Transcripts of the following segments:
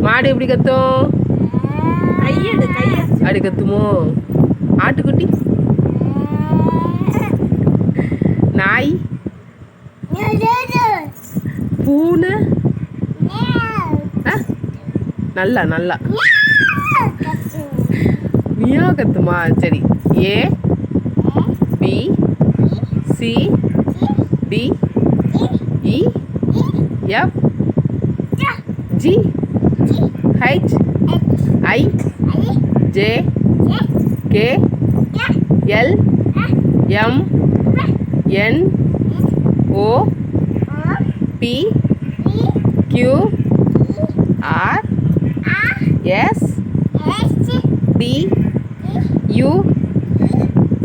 மாடு எப்படி கத்தும்? அப்படி கத்துமோ? ஆட்டுக்குட்டி? நாய்? பூனை? நல்லா நல்லா மியா கத்துமா? சரி. A B C D E F G H I J K L M N O P Q R S T U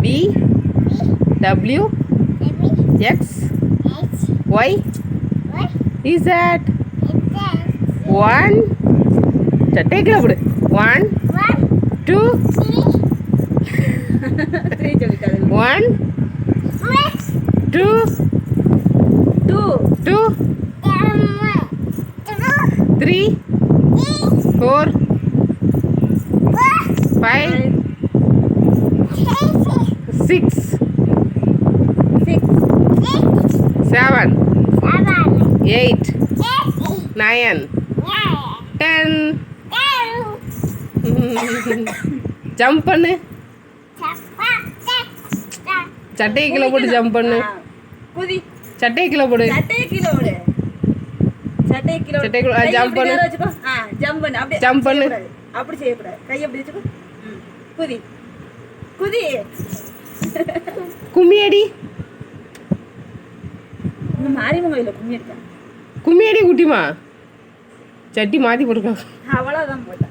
V W X Y Z. 1 சட்டை கீழே போடு. 1 2 1 2 2 3 4 5 6 7 8 9 10. ஜம்ப் பண்ணு. சட்டையை கீழே போட்டு ஜம்ப் பண்ணு. சட்டையை கீழே போடு. ஜம்ப் பண்ணு. ஜம்ப் பண்ணு. அப்படி செய்யக்கூடாது. கை அப்படி வச்சுக்கோ. குதி குதி. கும்மியடி. மாரியம்மன் கோயில கும்மி அடிக்க. கும்மியடி குட்டிமா. சட்டி மாற்றி போட்டுருக்கா. அவ்வளோதான் போட்டேன்.